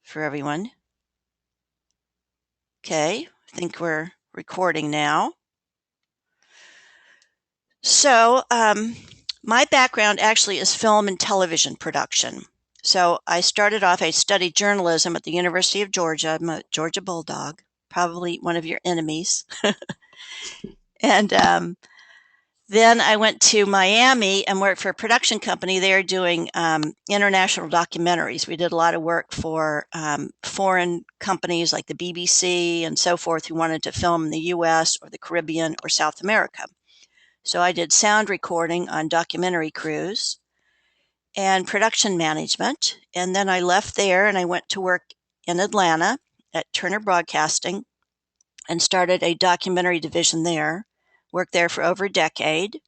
for everyone. Okay, I think we're recording now. So, my background actually is film and television production. So, I studied journalism at the University of Georgia. I'm a Georgia Bulldog, probably one of your enemies. And then I went to Miami and worked for a production company. They are doing international documentaries. We did a lot of work for foreign companies like the BBC and so forth who wanted to film in the US or the Caribbean or South America. So I did sound recording on documentary crews and production management. And then I left there and I went to work in Atlanta at Turner Broadcasting and started a documentary division there. Worked there for over a decade.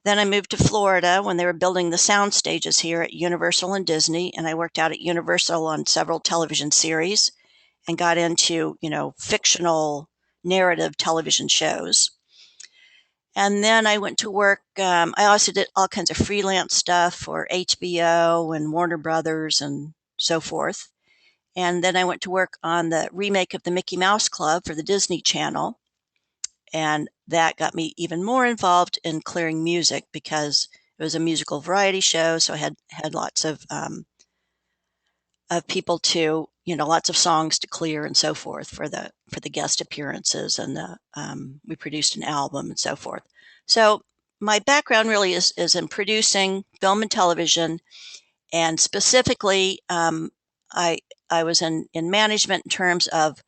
Then I moved to Florida when they were building the sound stages here at Universal and Disney, and I worked out at Universal on several television series and got into, fictional narrative television shows. And then I went to work. I also did all kinds of freelance stuff for HBO and Warner Brothers and so forth. And then I went to work on the remake of the Mickey Mouse Club for the Disney Channel. And that got me even more involved in clearing music because it was a musical variety show. So I had lots of people to, lots of songs to clear and so forth for the guest appearances, and we produced an album and so forth. So my background really is in producing film and television, and specifically, I was in management in terms of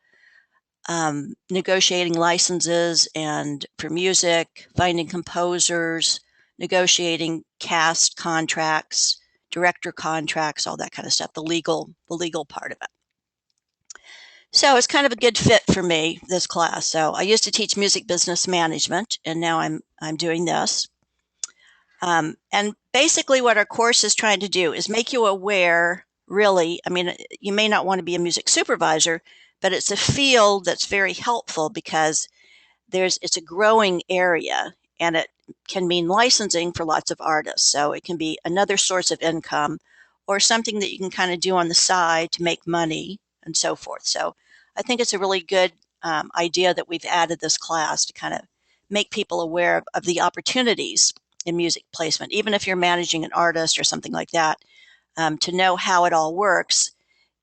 negotiating licenses and for music, finding composers, negotiating cast contracts, director contracts, all that kind of stuff, the legal part of it. So it's kind of a good fit for me, this class. So I used to teach music business management, and now I'm doing this. And basically what our course is trying to do is make you aware, really. I mean, you may not want to be a music supervisor, but it's a field that's very helpful because it's a growing area, and it can mean licensing for lots of artists. So it can be another source of income or something that you can kind of do on the side to make money and so forth. So I think it's a really good idea that we've added this class to kind of make people aware of the opportunities in music placement, even if you're managing an artist or something like that. To know how it all works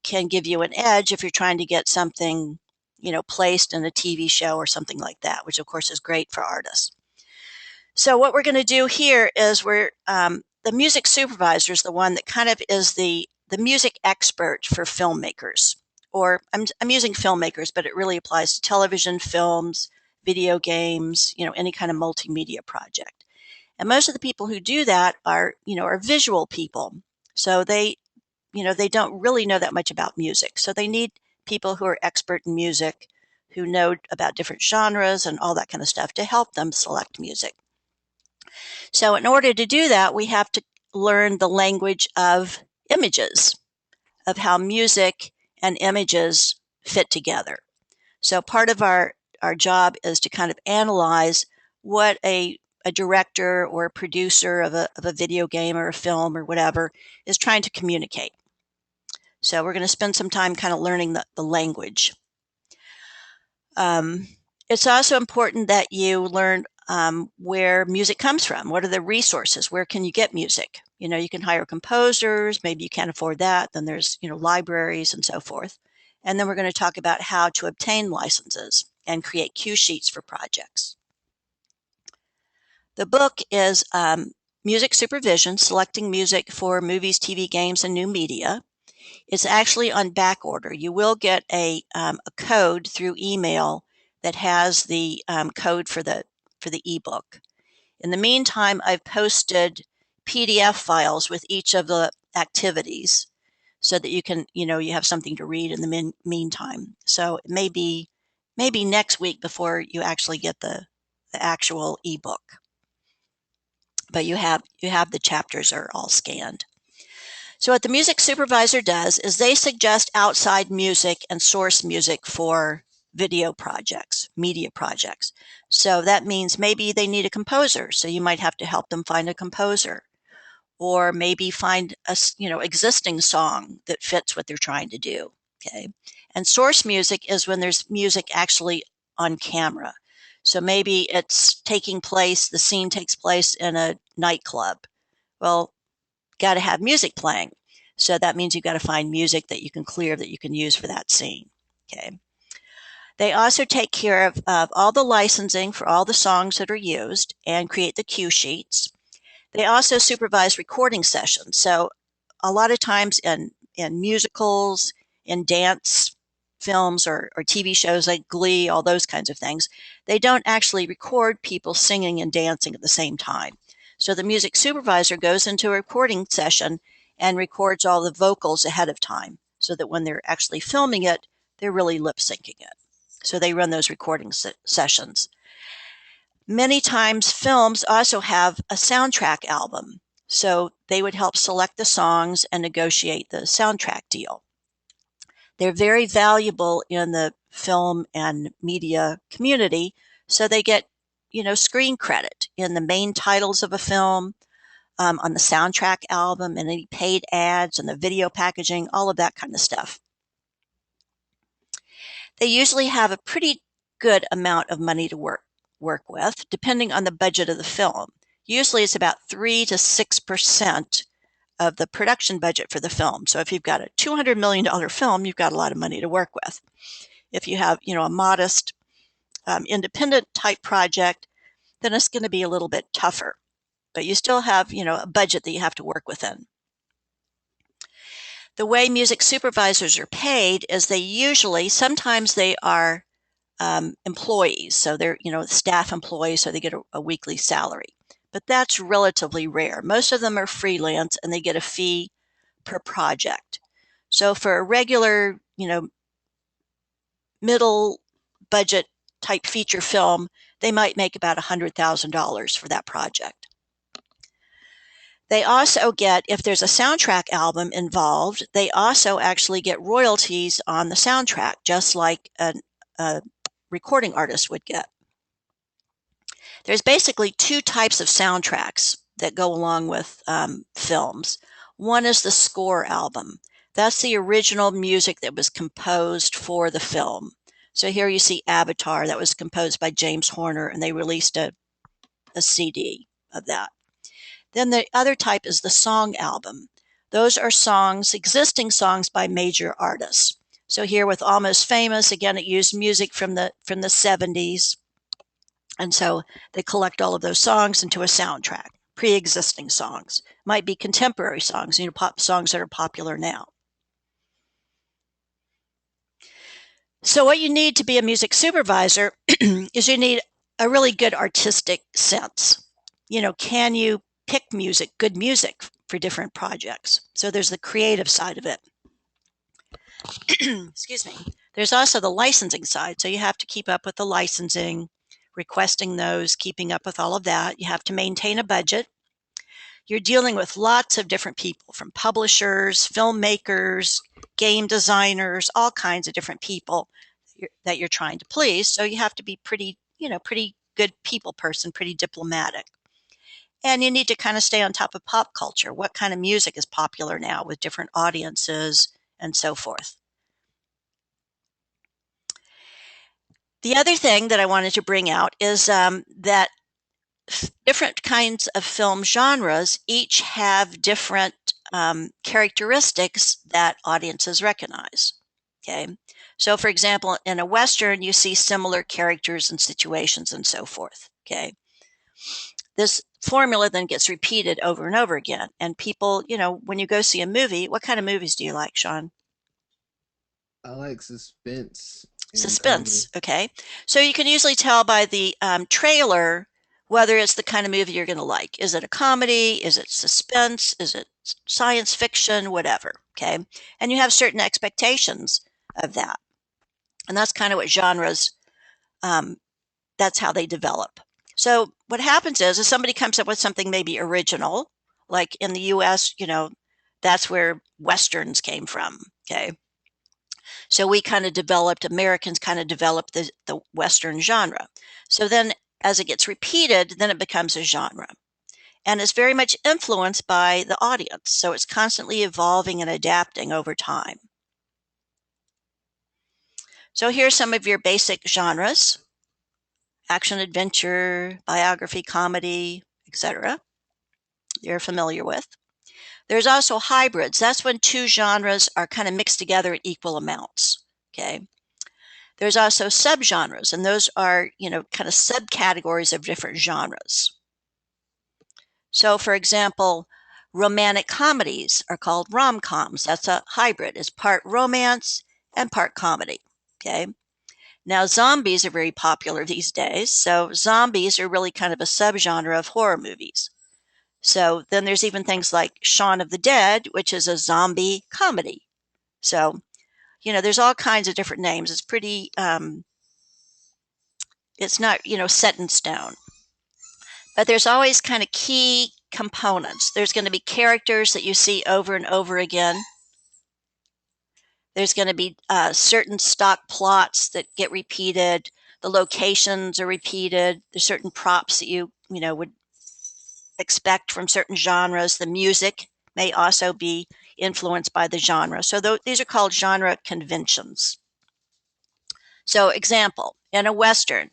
can give you an edge if you're trying to get something, placed in a TV show or something like that, which of course is great for artists. So what we're going to do here is the music supervisor is the one that kind of is the music expert for filmmakers. Or I'm using filmmakers, but it really applies to television, films, video games, any kind of multimedia project. And most of the people who do that are visual people. So they don't really know that much about music. So they need people who are expert in music, who know about different genres and all that kind of stuff to help them select music. So in order to do that, we have to learn the language of images, of how music and images fit together. So part of our job is to kind of analyze what a director or a producer of a video game or a film or whatever is trying to communicate. So we're going to spend some time kind of learning the language. It's also important that you learn where music comes from. What are the resources? Where can you get music? You can hire composers. Maybe you can't afford that. Then there's, libraries and so forth. And then we're going to talk about how to obtain licenses and create cue sheets for projects. The book is Music Supervision, Selecting Music for Movies, TV, Games, and New Media. It's actually on back order. You will get a code through email that has the code for the ebook. In the meantime, I've posted PDF files with each of the activities so that you can, you have something to read in the meantime. So it may be next week before you actually get the actual ebook. But you have the chapters are all scanned. So what the music supervisor does is they suggest outside music and source music for video projects, media projects. So that means maybe they need a composer. So you might have to help them find a composer, or maybe find a existing song that fits what they're trying to do. Okay. And source music is when there's music actually on camera. So maybe it's taking place, the scene takes place in a nightclub. Well, got to have music playing. So that means you've got to find music that you can clear that you can use for that scene. Okay. They also take care of all the licensing for all the songs that are used and create the cue sheets. They also supervise recording sessions. So a lot of times in musicals, in dance films or TV shows like Glee, all those kinds of things, they don't actually record people singing and dancing at the same time. So the music supervisor goes into a recording session and records all the vocals ahead of time so that when they're actually filming it, they're really lip syncing it. So they run those recording sessions. Many times films also have a soundtrack album. So they would help select the songs and negotiate the soundtrack deal. They're very valuable in the film and media community. So they get, screen credit in the main titles of a film, on the soundtrack album and any paid ads and the video packaging, all of that kind of stuff. They usually have a pretty good amount of money to work with, depending on the budget of the film. Usually it's about 3 to 6% of the production budget for the film. So if you've got a $200 million film, you've got a lot of money to work with. If you have, a modest independent type project, then it's going to be a little bit tougher. But you still have, a budget that you have to work within. The way music supervisors are paid is sometimes they are employees. So they're, staff employees, so they get a weekly salary. But that's relatively rare. Most of them are freelance and they get a fee per project. So for a regular, middle budget type feature film, they might make about $100,000 for that project. They also get, if there's a soundtrack album involved, they also actually get royalties on the soundtrack, just like a recording artist would get. There's basically two types of soundtracks that go along with films. One is the score album. That's the original music that was composed for the film. So here you see Avatar, that was composed by James Horner, and they released a CD of that. Then the other type is the song album. Those are songs, existing songs by major artists. So here with Almost Famous, again, it used music from the 70s. And so they collect all of those songs into a soundtrack, pre-existing songs. Might be contemporary songs, pop songs that are popular now. So what you need to be a music supervisor is you need a really good artistic sense. Can you pick good music for different projects? So there's the creative side of it. Excuse me. There's also the licensing side. So you have to keep up with the licensing, requesting those, keeping up with all of that. You have to maintain a budget. You're dealing with lots of different people, from publishers, filmmakers, game designers, all kinds of different people that you're trying to please. So you have to be pretty good people person, pretty diplomatic. And you need to kind of stay on top of pop culture. What kind of music is popular now with different audiences and so forth. The other thing that I wanted to bring out is that different kinds of film genres each have different characteristics that audiences recognize. Okay. So for example, in a Western, you see similar characters and situations and so forth. Okay. This formula then gets repeated over and over again. And people, when you go see a movie, what kind of movies do you like, Sean? I like suspense and Suspense. comedy. Okay. So you can usually tell by the trailer whether it's the kind of movie you're going to like. Is it a comedy? Is it suspense? Is it science fiction? Whatever. Okay. And you have certain expectations of that. And that's kind of what genres, that's how they develop. So what happens is somebody comes up with something maybe original, like in the US, that's where Westerns came from. Okay. So Americans kind of developed the Western genre. So then as it gets repeated, then it becomes a genre. And it's very much influenced by the audience. So it's constantly evolving and adapting over time. So here's some of your basic genres: action, adventure, biography, comedy, etc. You're familiar with. There's also hybrids. That's when two genres are kind of mixed together at equal amounts. Okay. There's also subgenres, and those are, kind of subcategories of different genres. So, for example, romantic comedies are called rom-coms. That's a hybrid. It's part romance and part comedy. Okay. Now, zombies are very popular these days. So, zombies are really kind of a subgenre of horror movies. So, then there's even things like Shaun of the Dead, which is a zombie comedy. So, there's all kinds of different names. It's pretty, it's not, set in stone. But there's always kind of key components. There's going to be characters that you see over and over again. There's going to be certain stock plots that get repeated. The locations are repeated. There's certain props that you would expect from certain genres. The music may also be influenced by the genre. So these are called genre conventions. So, example, in a Western,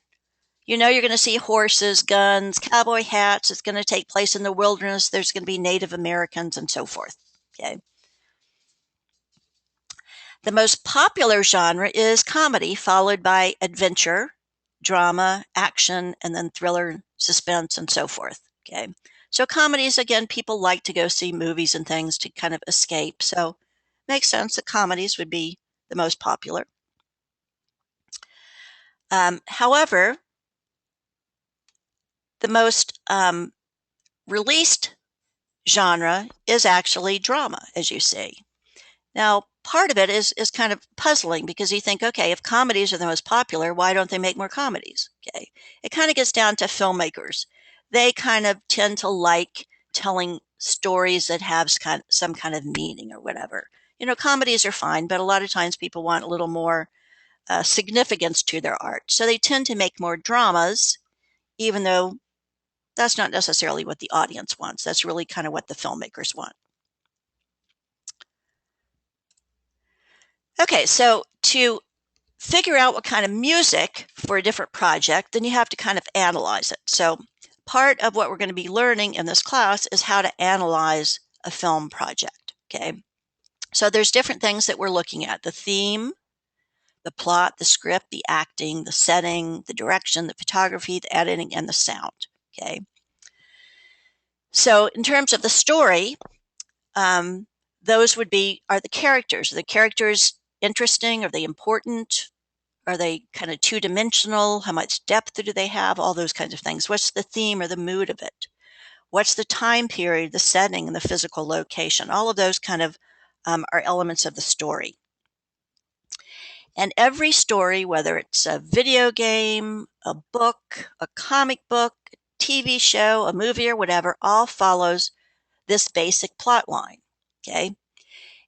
you're going to see horses, guns, cowboy hats. It's going to take place in the wilderness. There's going to be Native Americans and so forth. Okay. The most popular genre is comedy, followed by adventure, drama, action, and then thriller, suspense, and so forth. Okay. So comedies, again, people like to go see movies and things to kind of escape. So makes sense that comedies would be the most popular. However, the most released genre is actually drama, as you see. Now, part of it is kind of puzzling because you think, okay, if comedies are the most popular, why don't they make more comedies? Okay. It kind of gets down to filmmakers. They kind of tend to like telling stories that have some kind of meaning or whatever. Comedies are fine, but a lot of times people want a little more significance to their art. So they tend to make more dramas, even though that's not necessarily what the audience wants. That's really kind of what the filmmakers want. Okay, so to figure out what kind of music for a different project, then you have to kind of analyze it. So part of what we're going to be learning in this class is how to analyze a film project. Okay, so there's different things that we're looking at: the theme, the plot, the script, the acting, the setting, the direction, the photography, the editing, and the sound. Okay, so in terms of the story, those are the characters. Are the characters interesting? Are they important? Are they kind of two-dimensional? How much depth do they have? All those kinds of things. What's the theme or the mood of it? What's the time period, the setting, and the physical location? All of those kind of are elements of the story. And every story, whether it's a video game, a book, a comic book, a TV show, a movie, or whatever, all follows this basic plot line. Okay.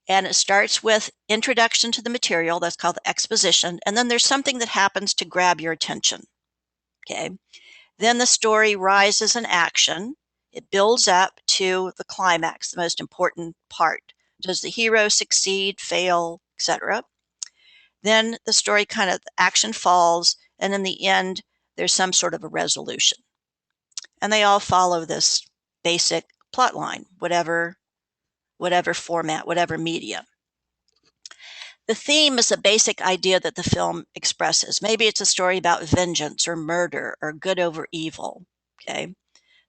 And it starts with introduction to the material. That's called the exposition. And then there's something that happens to grab your attention. Okay. Then the story rises in action. It builds up to the climax, the most important part. Does the hero succeed, fail, etc.? Then the story action falls, and in the end, there's some sort of a resolution. And they all follow this basic plot line, whatever format, whatever media. The theme is the basic idea that the film expresses. Maybe it's a story about vengeance or murder or good over evil. Okay.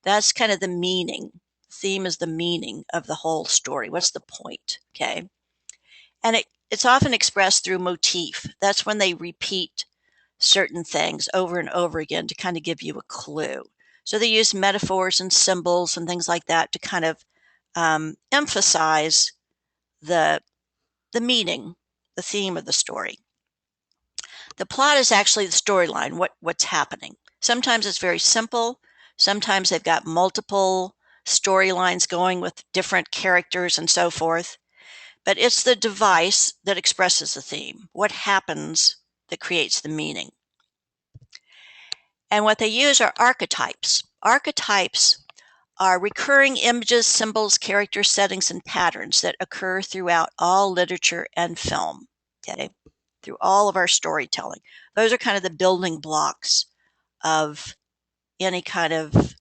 That's kind of the meaning. Theme is the meaning of the whole story. What's the point? Okay. And it's often expressed through motif. That's when they repeat certain things over and over again to kind of give you a clue. So they use metaphors and symbols and things like that to kind of emphasize the meaning, the theme of the story. The plot is actually the storyline, what's happening. Sometimes it's very simple. Sometimes they've got multiple storylines going with different characters and so forth. But it's the device that expresses the theme. What happens that creates the meaning? And what they use are archetypes. Archetypes are recurring images, symbols, characters, settings, and patterns that occur throughout all literature and film. Okay. through all of our storytelling. Those are kind of the building blocks of any kind of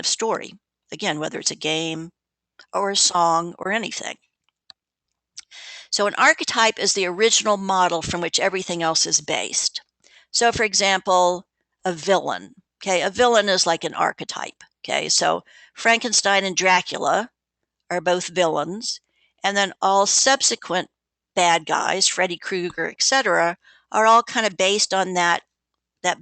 story. Again, whether it's a game or a song or anything. So an archetype is the original model from which everything else is based. So for example, a villain. Okay, a villain is like an archetype. Okay, so Frankenstein and Dracula are both villains, and then all subsequent bad guys, Freddy Krueger, etc., are all kind of based on that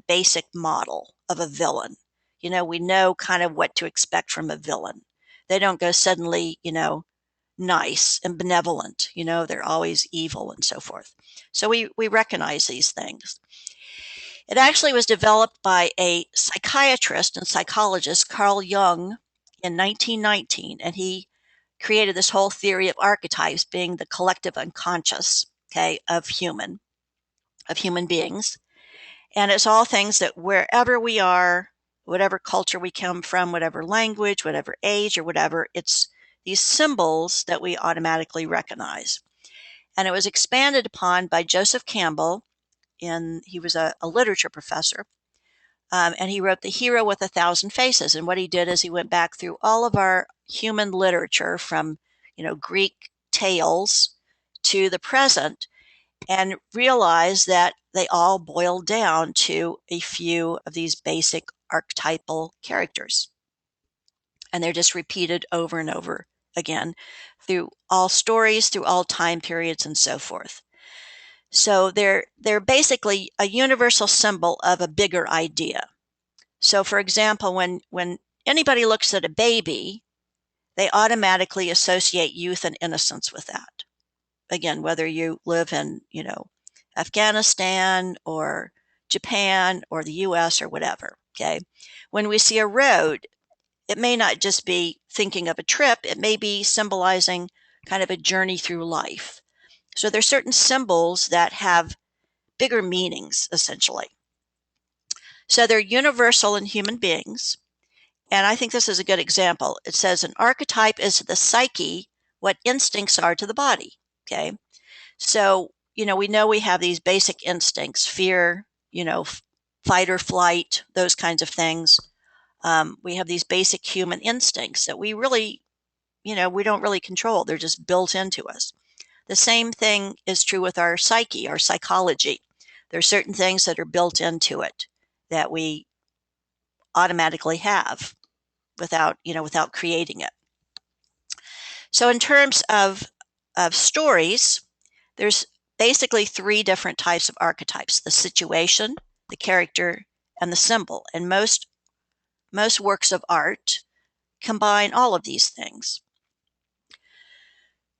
basic model of a villain. We know kind of what to expect from a villain. They don't go suddenly, nice and benevolent. They're always evil and so forth. So we recognize these things. It actually was developed by a psychiatrist and psychologist, Carl Jung, in 1919, and he created this whole theory of archetypes being the collective unconscious, okay, of human beings. And it's all things that wherever we are, whatever culture we come from, whatever language, whatever age or whatever, it's these symbols that we automatically recognize. And it was expanded upon by Joseph Campbell, and he was a literature professor. And he wrote The Hero with a Thousand Faces. And what he did is he went back through all of our human literature from, Greek tales to the present and realized that they all boil down to a few of these basic archetypal characters. And they're just repeated over and over again through all stories, through all time periods, and so forth. So they're basically a universal symbol of a bigger idea. So for example, when anybody looks at a baby, they automatically associate youth and innocence with that. Again, whether you live in, Afghanistan or Japan or the US or whatever, okay? When we see a road, it may not just be thinking of a trip, it may be symbolizing kind of a journey through life. So there's certain symbols that have bigger meanings, essentially. So they're universal in human beings. And I think this is a good example. It says an archetype is to the psyche what instincts are to the body, okay? So, we know we have these basic instincts, fear, fight or flight, those kinds of things. We have these basic human instincts that we really, we don't really control. They're just built into us. The same thing is true with our psyche, our psychology. There are certain things that are built into it that we automatically have without creating it. So in terms of stories, there's basically three different types of archetypes: the situation, the character, and the symbol. And most works of art combine all of these things.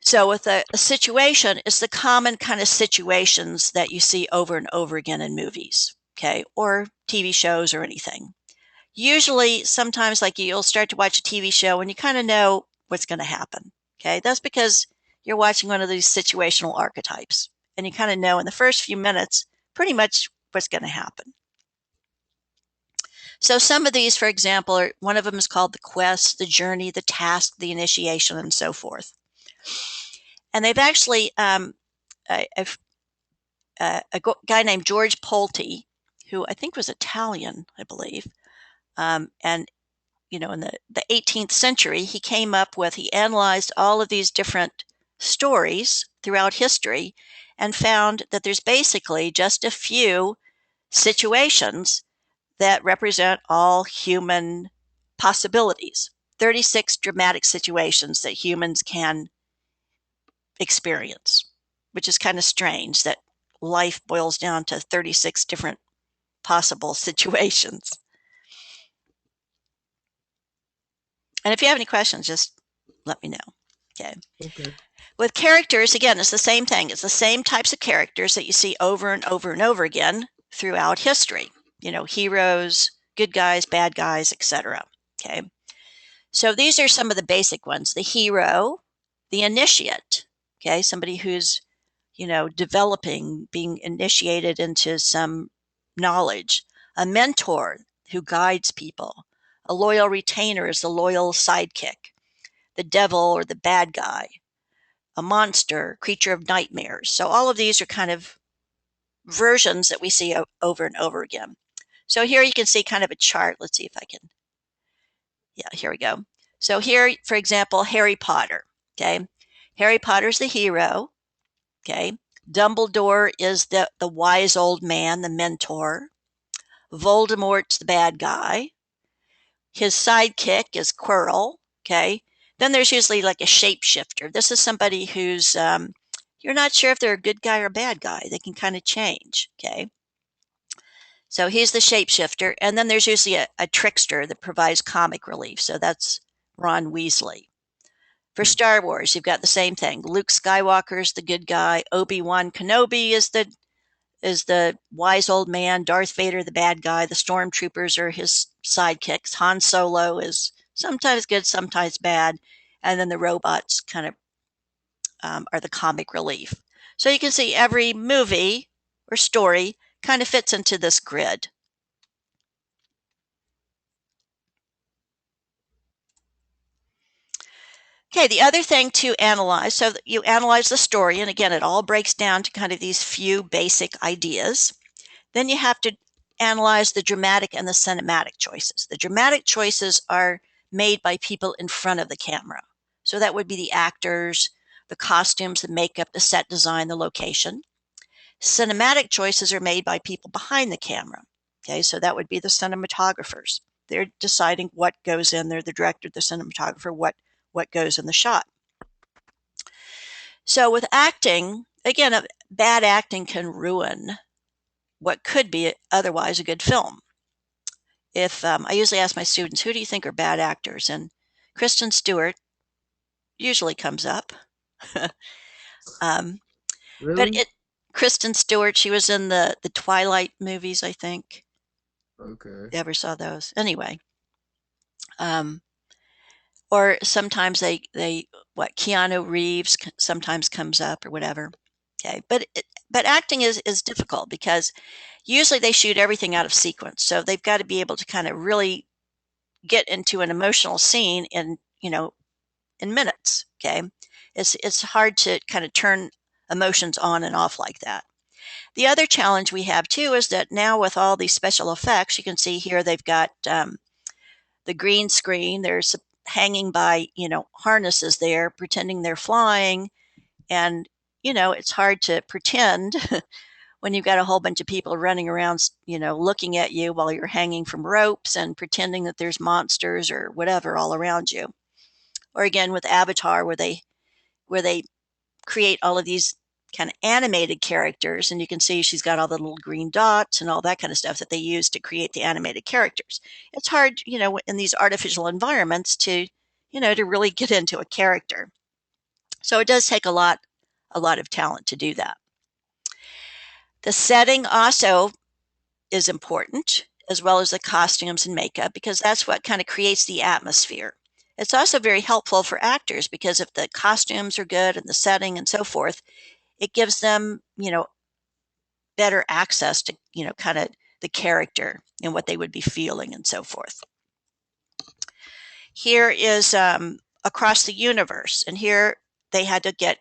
So with a situation, it's the common kind of situations that you see over and over again in movies, okay, or TV shows or anything. Usually, sometimes like you'll start to watch a TV show and you kind of know what's going to happen, okay? That's because you're watching one of these situational archetypes and you kind of know in the first few minutes pretty much what's going to happen. So some of these, for example, one of them is called the quest, the journey, the task, the initiation, and so forth. And they've actually, a guy named George Polti, who I think was Italian, I believe, and in the 18th century, he analyzed all of these different stories throughout history and found that there's basically just a few situations that represent all human possibilities. 36 dramatic situations that humans can experience, which is kind of strange that life boils down to 36 different possible situations. And if you have any questions, just let me know. Okay. Okay. With characters, again, it's the same thing. It's the same types of characters that you see over and over and over again throughout history. Heroes, good guys, bad guys, etc. Okay. So these are some of the basic ones. The hero, the initiate, okay, somebody who's, developing, being initiated into some knowledge. A mentor who guides people. A loyal retainer is the loyal sidekick. The devil or the bad guy. A monster, creature of nightmares. So all of these are kind of versions that we see over and over again. So here you can see kind of a chart. Let's see if I can. Yeah, here we go. So here, for example, Harry Potter. Okay. Harry Potter's the hero. Okay. Dumbledore is the wise old man, the mentor. Voldemort's the bad guy. His sidekick is Quirrell. Okay. Then there's usually like a shapeshifter. This is somebody who's, you're not sure if they're a good guy or a bad guy. They can kind of change. Okay. So he's the shapeshifter. And then there's usually a trickster that provides comic relief. So that's Ron Weasley. For Star Wars, you've got the same thing. Luke Skywalker's the good guy. Obi-Wan Kenobi is the wise old man. Darth Vader the bad guy. The stormtroopers are his sidekicks. Han Solo is sometimes good, sometimes bad. And then the robots kind of are the comic relief. So you can see every movie or story kind of fits into this grid. Okay, the other thing to analyze, so you analyze the story, and again, it all breaks down to kind of these few basic ideas. Then you have to analyze the dramatic and the cinematic choices. The dramatic choices are made by people in front of the camera. So that would be the actors, the costumes, the makeup, the set design, the location. Cinematic choices are made by people behind the camera. Okay, so that would be the cinematographers. They're deciding what goes in there, the director, the cinematographer, what goes in the shot. So with acting, again, bad acting can ruin what could be otherwise a good film. If I usually ask my students, who do you think are bad actors? And Kristen Stewart usually comes up. um, but Really? it Kristen Stewart, she was in the Twilight movies, I think. Okay. You ever saw those? Anyway, um, or sometimes they what Keanu Reeves sometimes comes up or whatever. Okay, but acting is difficult because usually they shoot everything out of sequence, so they've got to be able to kind of really get into an emotional scene in minutes. Okay, it's hard to kind of turn emotions on and off like that. The other challenge we have too is that now with all these special effects, you can see here they've got the green screen. There's hanging by harnesses there, pretending they're flying, and it's hard to pretend when you've got a whole bunch of people running around, looking at you while you're hanging from ropes and pretending that there's monsters or whatever all around you. Or again with Avatar, where they create all of these kind of animated characters, and you can see she's got all the little green dots and all that kind of stuff that they use to create the animated characters. It's hard, in these artificial environments to really get into a character. So it does take a lot of talent to do that. The setting also is important, as well as the costumes and makeup, because that's what kind of creates the atmosphere. It's also very helpful for actors because if the costumes are good and the setting and so forth, it gives them, better access to, kind of the character and what they would be feeling and so forth. Here is Across the Universe, and here they had to get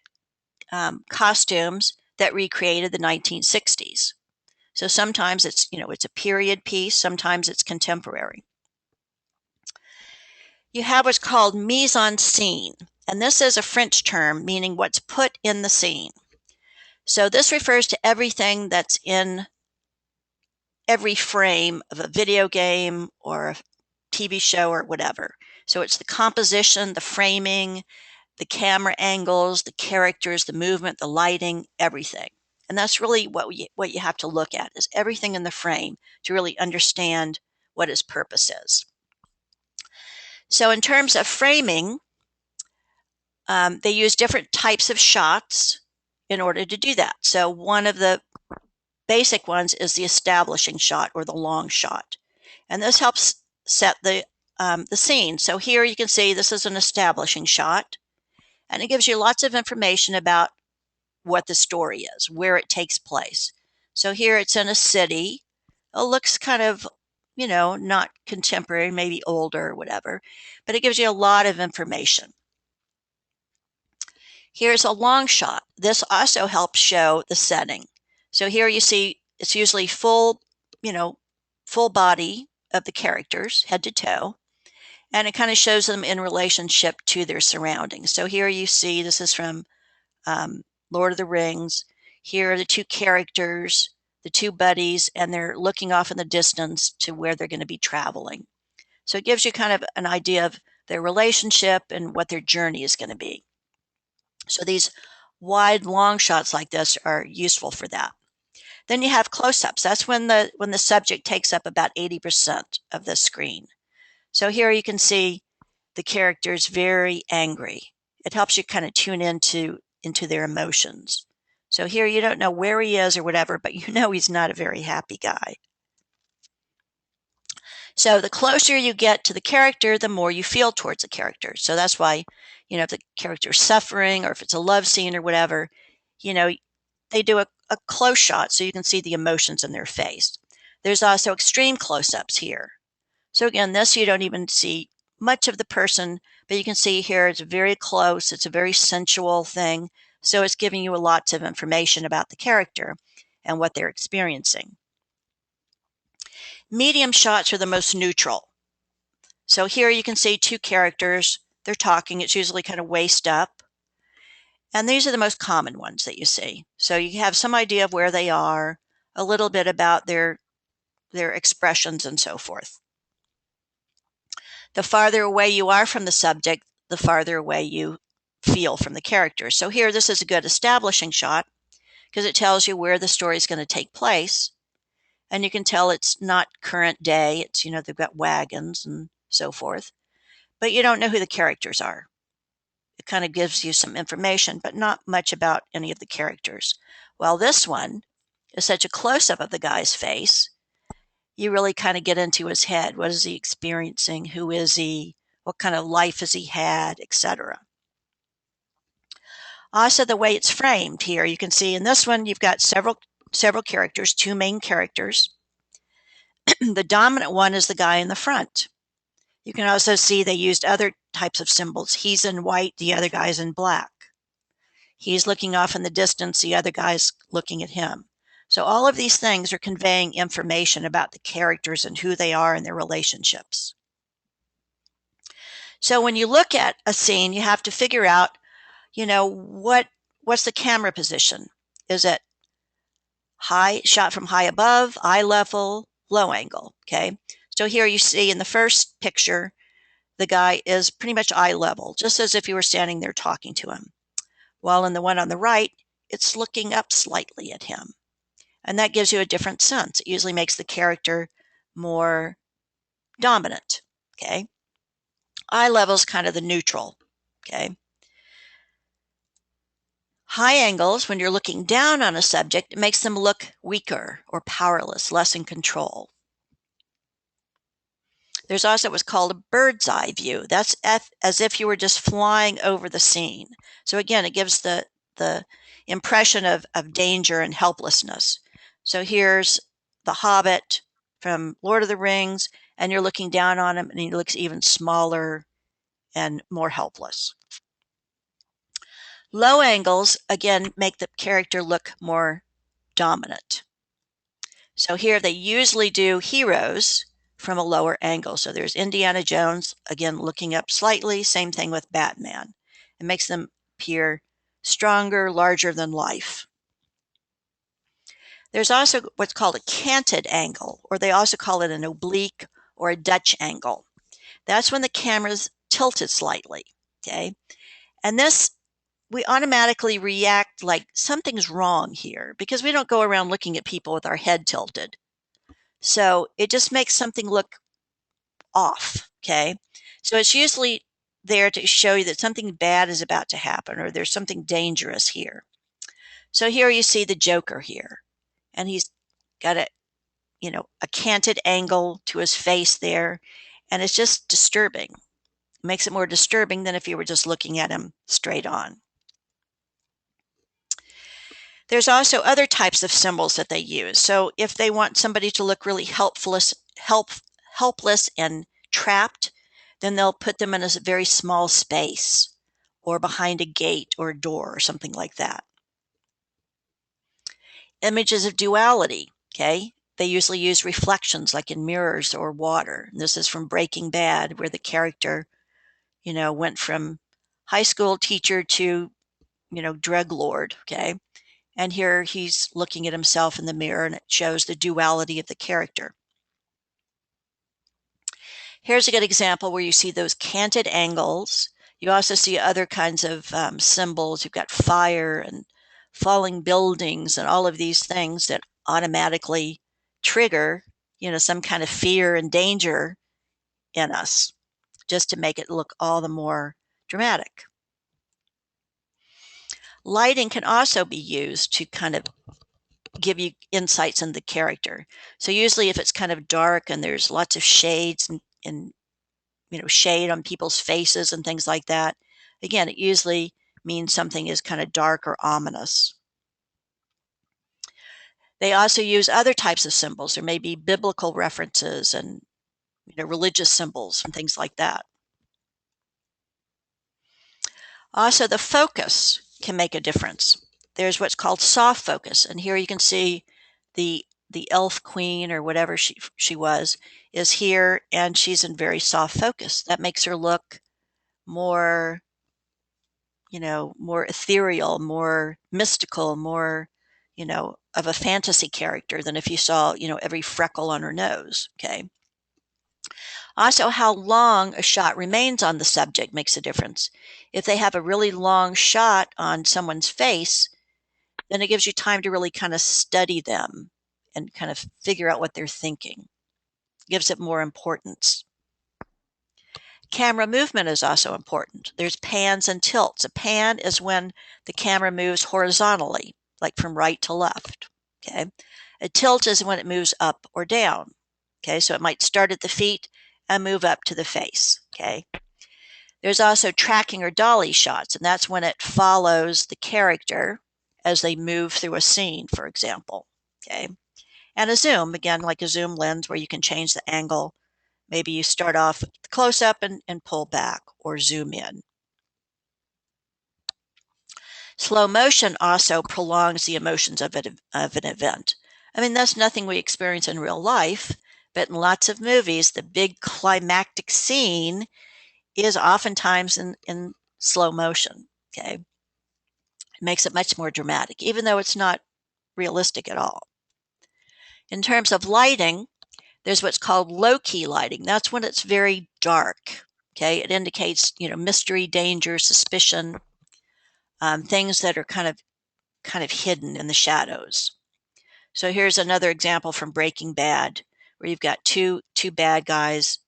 costumes that recreated the 1960s. So sometimes it's a period piece, sometimes it's contemporary. You have what's called mise en scene, and this is a French term meaning what's put in the scene. So this refers to everything that's in every frame of a video game or a TV show or whatever. So it's the composition, the framing, the camera angles, the characters, the movement, the lighting, everything. And that's really what you have to look at is everything in the frame to really understand what its purpose is. So in terms of framing, they use different types of shots in order to do that. So one of the basic ones is the establishing shot or the long shot. And this helps set the scene. So here you can see this is an establishing shot, and it gives you lots of information about what the story is, where it takes place. So here it's in a city. It looks kind of, not contemporary, maybe older or whatever, but it gives you a lot of information. Here's a long shot. This also helps show the setting. So here you see it's usually full, full body of the characters, head to toe, and it kind of shows them in relationship to their surroundings. So here you see this is from Lord of the Rings. Here are the two characters, the two buddies, and they're looking off in the distance to where they're going to be traveling. So it gives you kind of an idea of their relationship and what their journey is going to be. So these wide, long shots like this are useful for that. Then you have close-ups. That's when the subject takes up about 80% of the screen. So here you can see the character's very angry. It helps you kind of tune into their emotions. So here you don't know where he is or whatever, but you know he's not a very happy guy. So the closer you get to the character, the more you feel towards the character. So that's why, if the character's suffering or if it's a love scene or whatever, you know, they do a close shot so you can see the emotions in their face. There's also extreme close-ups here. So again, this you don't even see much of the person, but you can see here it's very close. It's a very sensual thing. So it's giving you lots of information about the character and what they're experiencing. Medium shots are the most neutral. So here you can see two characters. They're talking. It's usually kind of waist up. And these are the most common ones that you see. So you have some idea of where they are, a little bit about their expressions and so forth. The farther away you are from the subject, the farther away you feel from the character. So here, this is a good establishing shot because it tells you where the story is going to take place. And you can tell it's not current day. It's, they've got wagons and so forth. But you don't know who the characters are. It kind of gives you some information, but not much about any of the characters. Well, this one is such a close-up of the guy's face. You really kind of get into his head. What is he experiencing? Who is he? What kind of life has he had, etc. Also, the way it's framed here, you can see in this one, you've got several characters, two main characters. The dominant one is the guy in the front. You can also see they used other types of symbols. He's in white, the other guy's in black. He's looking off in the distance, the other guy's looking at him. So all of these things are conveying information about the characters and who they are and their relationships. So when you look at a scene, you have to figure out, what's the camera position? Is it high, shot from high above, eye level, low angle? Okay. So here you see in the first picture, the guy is pretty much eye level, just as if you were standing there talking to him. While in the one on the right, it's looking up slightly at him. And that gives you a different sense. It usually makes the character more dominant. Okay. Eye level is kind of the neutral. Okay. High angles, when you're looking down on a subject, it makes them look weaker or powerless, less in control. There's also what's called a bird's eye view. That's as if you were just flying over the scene. So again, it gives the impression of danger and helplessness. So here's the Hobbit from Lord of the Rings, and you're looking down on him, and he looks even smaller and more helpless. Low angles, again, make the character look more dominant. So here they usually do heroes from a lower angle. So there's Indiana Jones, again, looking up slightly. Same thing with Batman. It makes them appear stronger, larger than life. There's also what's called a canted angle, or they also call it an oblique or a Dutch angle. That's when the camera's tilted slightly, okay? And this, we automatically react like something's wrong here because we don't go around looking at people with our head tilted. So it just makes something look off, okay? So it's usually there to show you that something bad is about to happen or there's something dangerous here. So here you see the Joker here, and he's got a canted angle to his face there, and it's just disturbing. It makes it more disturbing than if you were just looking at him straight on. There's also other types of symbols that they use. So if they want somebody to look really helpless and trapped, then they'll put them in a very small space or behind a gate or a door or something like that. Images of duality, okay? They usually use reflections like in mirrors or water. And this is from Breaking Bad, where the character, went from high school teacher to, drug lord, okay? And here he's looking at himself in the mirror, and it shows the duality of the character. Here's a good example where you see those canted angles. You also see other kinds of symbols. You've got fire and falling buildings and all of these things that automatically trigger, some kind of fear and danger in us, just to make it look all the more dramatic. Lighting can also be used to kind of give you insights in the character. So usually if it's kind of dark and there's lots of shades and shade on people's faces and things like that, again, it usually means something is kind of dark or ominous. They also use other types of symbols. There may be biblical references and religious symbols and things like that. Also, the focus can make a difference. There's what's called soft focus, and here you can see the elf queen or whatever she was is here, and she's in very soft focus. That makes her look more, more ethereal, more mystical, more, of a fantasy character than if you saw, every freckle on her nose. Okay. Also, how long a shot remains on the subject makes a difference. If they have a really long shot on someone's face, then it gives you time to really kind of study them and kind of figure out what they're thinking. Gives it more importance. Camera movement is also important. There's pans and tilts. A pan is when the camera moves horizontally, like from right to left. Okay. A tilt is when it moves up or down. Okay. So it might start at the feet and move up to the face. Okay. There's also tracking or dolly shots, and that's when it follows the character as they move through a scene, for example. Okay. And a zoom, again, like a zoom lens where you can change the angle. Maybe you start off close up and pull back or zoom in. Slow motion also prolongs the emotions of an event. I mean, that's nothing we experience in real life, but in lots of movies, the big climactic scene is oftentimes in slow motion. Okay. It makes it much more dramatic, even though it's not realistic at all. In terms of lighting, there's what's called low-key lighting. That's when it's very dark. Okay, it indicates mystery, danger, suspicion, things that are kind of hidden in the shadows. So here's another example from Breaking Bad, where you've got two bad guys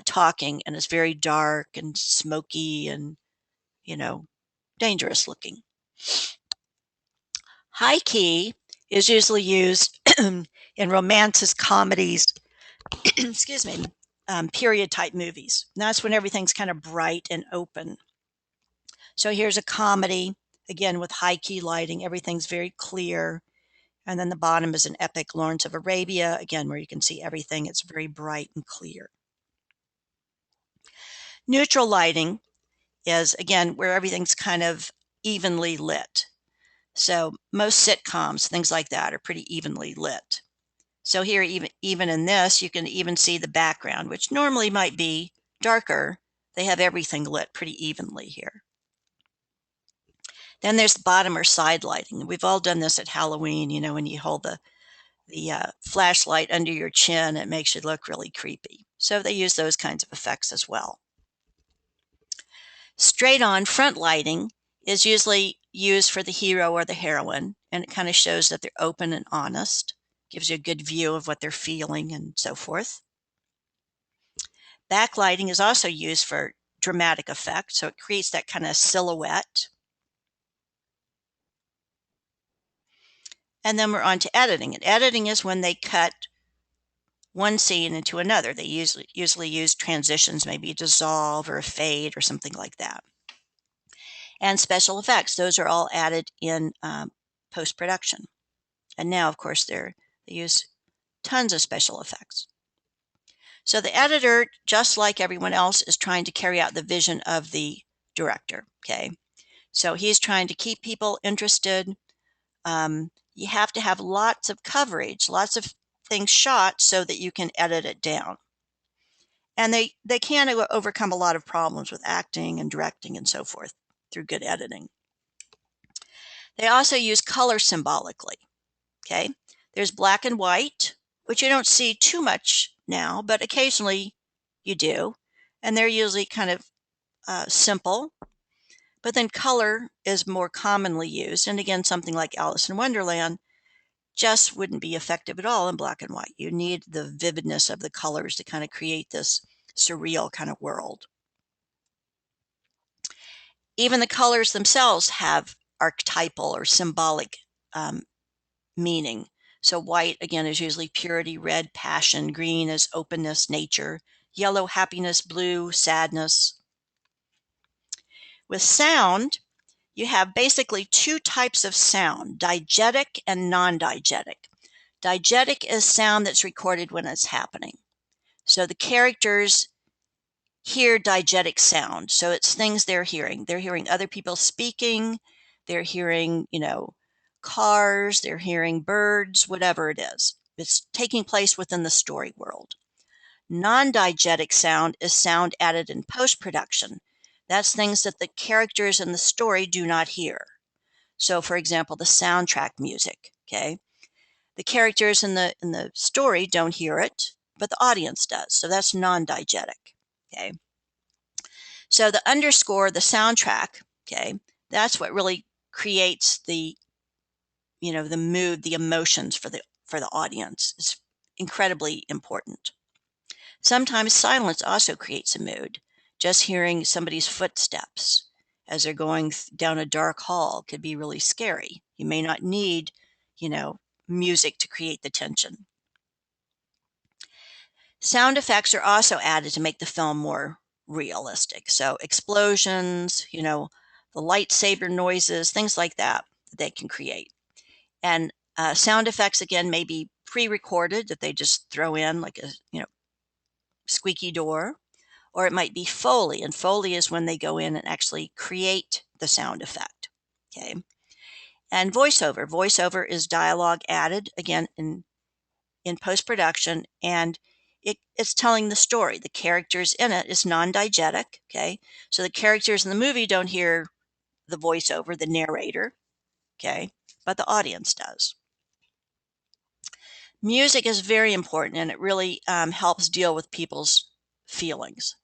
talking, and it's very dark and smoky and dangerous looking. High key is usually used in romances, comedies, excuse me, period type movies. And that's when everything's kind of bright and open. So here's a comedy, again, with high key lighting. Everything's very clear. And then the bottom is an epic, Lawrence of Arabia, again, where you can see everything. It's very bright and clear. Neutral lighting is, again, where everything's kind of evenly lit. So most sitcoms, things like that, are pretty evenly lit. So here, even in this, you can even see the background, which normally might be darker. They have everything lit pretty evenly here. Then there's bottom or side lighting. We've all done this at Halloween, when you hold the flashlight under your chin, it makes you look really creepy. So they use those kinds of effects as well. Straight on front lighting is usually used for the hero or the heroine, and it kind of shows that they're open and honest, gives you a good view of what they're feeling and so forth. Backlighting is also used for dramatic effect, so it creates that kind of silhouette. And then we're on to editing. And editing is when they cut one scene into another. They usually use transitions, maybe a dissolve or a fade or something like that. And special effects, those are all added in post-production. And now, of course, they use tons of special effects. So the editor, just like everyone else, is trying to carry out the vision of the director. Okay, so he's trying to keep people interested, you have to have lots of coverage, lots of things shot so that you can edit it down. And they can overcome a lot of problems with acting and directing and so forth through good editing. They also use color symbolically. Okay, there's black and white, which you don't see too much now, but occasionally you do, and they're usually kind of simple. But then color is more commonly used, and again, something like Alice in Wonderland just wouldn't be effective at all in black and white. You need the vividness of the colors to kind of create this surreal kind of world. Even the colors themselves have archetypal or symbolic meaning. So white, again, is usually purity, red, passion, green is openness, nature, yellow, happiness, blue, sadness. With sound, you have basically two types of sound, diegetic and non-diegetic. Diegetic is sound that's recorded when it's happening. So the characters hear diegetic sound. So it's things they're hearing. They're hearing other people speaking. They're hearing, cars. They're hearing birds, whatever it is. It's taking place within the story world. Non-diegetic sound is sound added in post-production. That's things that the characters in the story do not hear. So, for example, the soundtrack music, okay? The characters in the story don't hear it, but the audience does. So that's non-diegetic, okay? So the underscore, the soundtrack, okay, that's what really creates the, the mood, the emotions for the audience. It's incredibly important. Sometimes silence also creates a mood. Just hearing somebody's footsteps as they're going down a dark hall could be really scary. You may not need, music to create the tension. Sound effects are also added to make the film more realistic. So explosions, the lightsaber noises, things like that they can create. And sound effects, again, may be pre-recorded that they just throw in like a, squeaky door, or it might be Foley. And Foley is when they go in and actually create the sound effect. Okay. And voiceover. Voiceover is dialogue added, again, in post-production, and it's telling the story. The characters in it is non-diegetic, okay? So the characters in the movie don't hear the voiceover, the narrator, okay? But the audience does. Music is very important, and it really helps deal with people's feelings.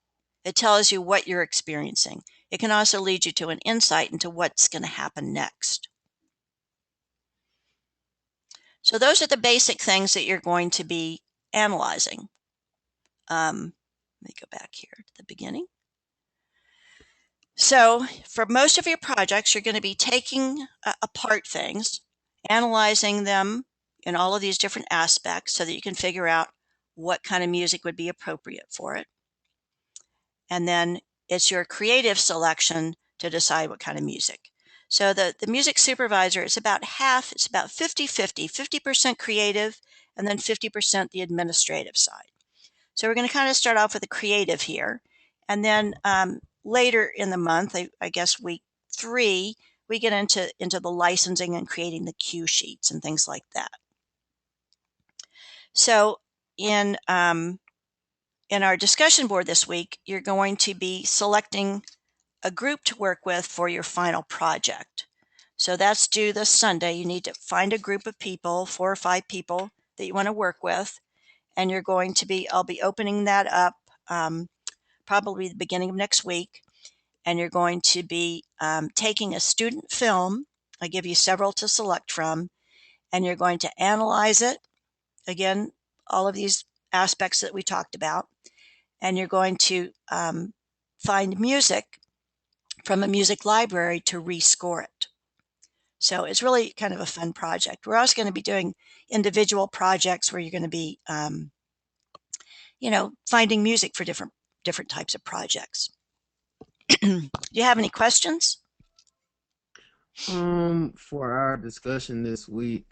It tells you what you're experiencing. It can also lead you to an insight into what's going to happen next. So those are the basic things that you're going to be analyzing. Let me go back here to the beginning. So for most of your projects, you're going to be taking apart things, analyzing them in all of these different aspects so that you can figure out what kind of music would be appropriate for it. And then it's your creative selection to decide what kind of music. So the music supervisor is about half, it's about 50-50, 50% creative and then 50% the administrative side. So we're going to kind of start off with the creative here. And then later in the month, I guess week 3, we get into the licensing and creating the cue sheets and things like that. So in our discussion board this week, you're going to be selecting a group to work with for your final project. So that's due this Sunday. You need to find a group of people, 4 or 5 people that you want to work with. And you're going to be, I'll be opening that up probably the beginning of next week. And you're going to be taking a student film. I give you several to select from. And you're going to analyze it. Again, all of these aspects that we talked about. And you're going to find music from a music library to rescore it. So it's really kind of a fun project. We're also going to be doing individual projects where you're going to be finding music for different types of projects. Do you have any questions? For our discussion this week,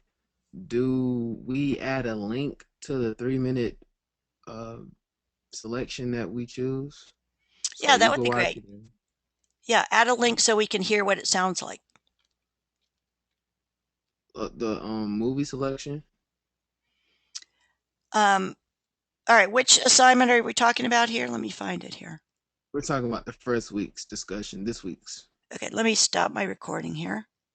do we add a link to the 3-minute uh selection that we choose so Yeah, that we would can be watch great. it? Yeah, add a link so we can hear what it sounds like. the movie selection. Um, all right, which assignment are we talking about here? Let me find it here. We're talking about the first week's discussion. This week's. Okay, let me stop my recording here.